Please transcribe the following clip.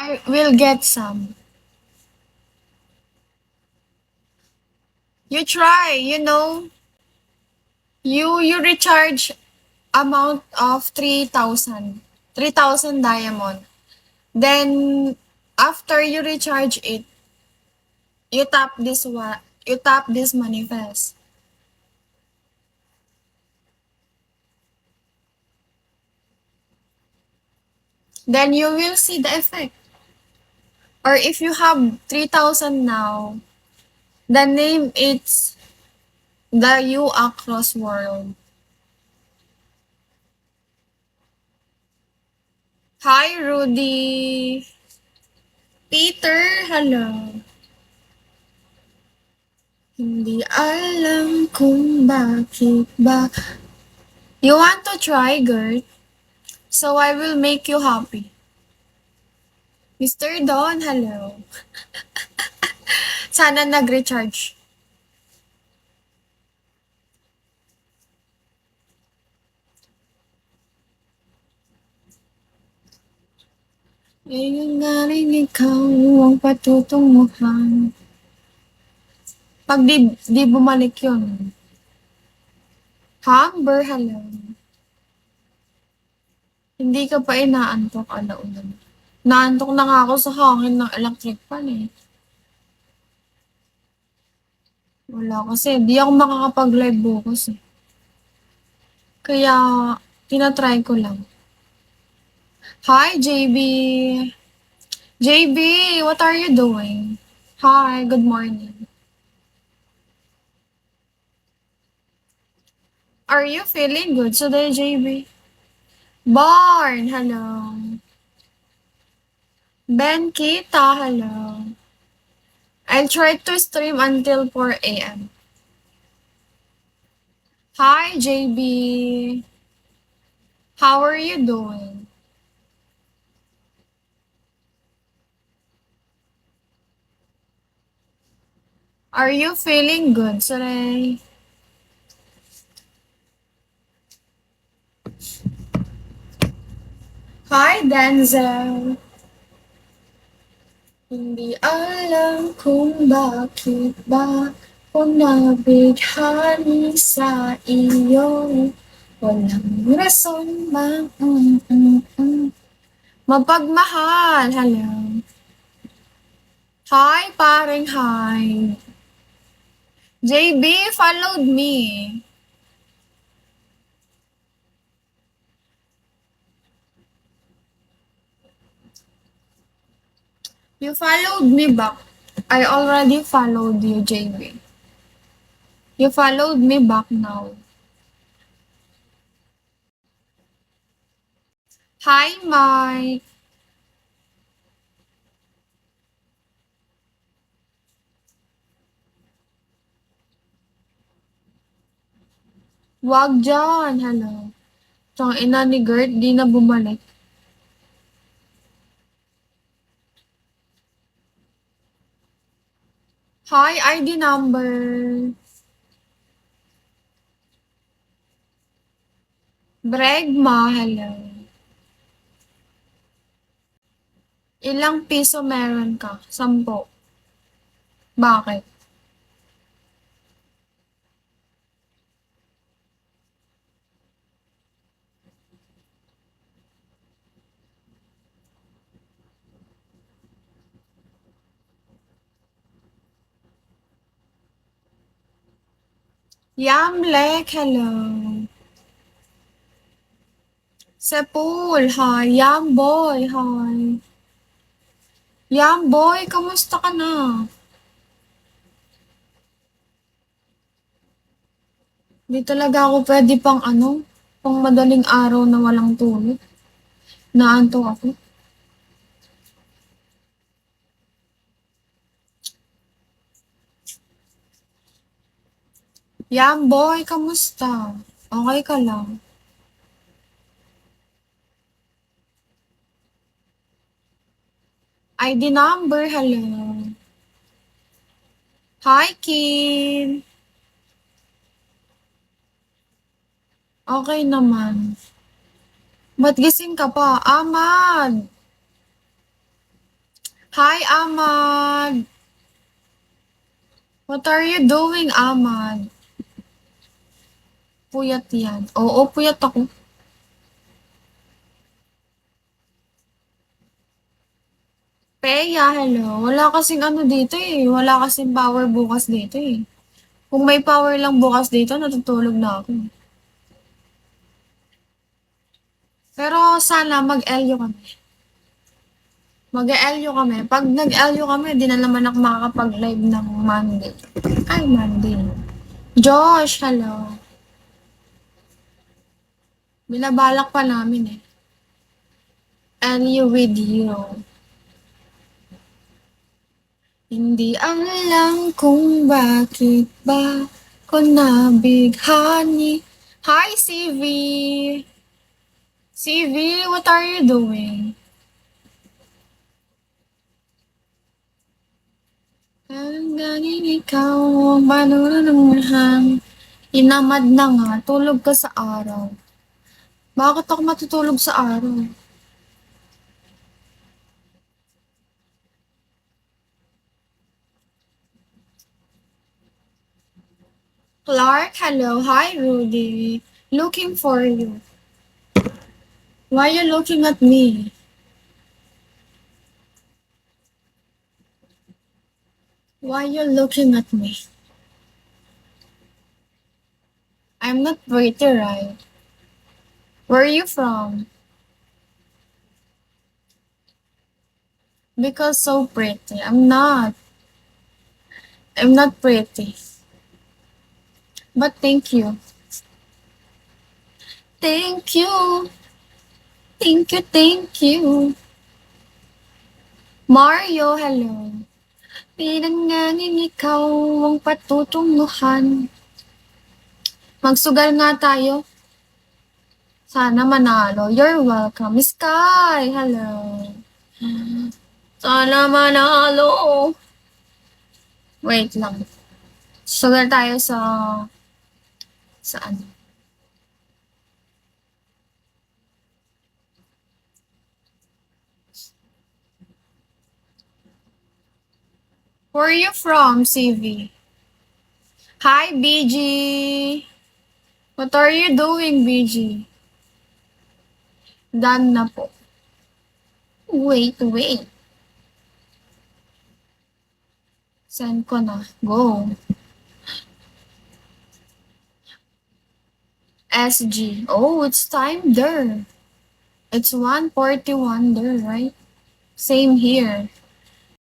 I will get some. You try, you recharge amount of 3,000 diamond. Then after you recharge it, you tap this manifest. Then you will see the effect. Or if you have 3,000 now, the name is the You Across World. Hi, Rudy. Peter, hello. Hindi alam kung bakit ba. You want to try, Gert? So I will make you happy. Mr. Don, hello. Sana nag-recharge. Ngayon nga rin ikaw ang patutunguhan. Pag di bumalik yun. Amber, hello. Hindi ka pa inaantok, alauna. Naantok na nga ako sa hangin ng electric fan eh. Wala kasi, di ako makakapag-live bukas eh. Kaya, tinatry ko lang. Hi, JB. JB, what are you doing? Hi, good morning. Are you feeling good today, JB? Barn, hello. Ben Kita, hello. I'll try to stream until 4 a.m. Hi, JB. How are you doing? Are you feeling good today? Hi, Denzel. Hindi alam kung bakit ba ako nabighani sa iyo. Walang rason bang mapagmahal. Hello. Hi, paring hi. JB followed me. You followed me back. I already followed you, JB. You followed me back now. Hi, Mike. Wag dyan. Hello. Tang ina ni Gert, di na bumalik. Hi, ID number. Bregma, hello. Ilang piso meron ka? 10. Bakit? Yamlek, hello. Sepul, hi. Yamboy, hi. Yamboy, kamusta ka na? Di talaga ako pwede pang madaling araw na walang tulog. Naantok ako. Yamboy, kamusta? Okay ka lang? ID number, hello. Hi, Kim. Okay naman. Ba't gising ka pa? Ahmad! Hi, Ahmad. What are you doing, Ahmad? Puyat yan. Oo, puyat ako. Peya, hello. Wala kasing ano dito eh. Wala kasing power bukas dito eh. Kung may power lang bukas dito, natutulog na ako. Pero sana mag-LU kami. Mag-LU kami. Pag nag-LU kami, di na naman ako makakapag-live ng Monday. Ay, Monday. Josh, hello. Binabalak pa namin eh. LU with you. Hindi alam kung bakit ba ko nabighani. Hi, CV! CV, what are you doing? Hanggang ikaw ang manununungan. Inamad na nga, tulog ka sa araw. Bakit ako matutulog sa araw? Clark, hello. Hi, Rudy. Looking for you. Why are you looking at me? Why are you looking at me? I'm not pretty, right? Where are you from? Because so pretty. I'm not. I'm not pretty. But thank you. Thank you. Thank you, thank you. Mario, hello. Pinanganing ikaw ang patutunguhan. Magsugal nga tayo. Sana manalo. You're welcome. Sky, hello. Sana manalo. Wait lang. Sugal tayo sa ano. Where are you from, CV? Hi, BG. What are you doing, BG? Done na po. Wait. Send ko na. Go. SG. Oh, it's time there. It's 1:41 there, right? Same here.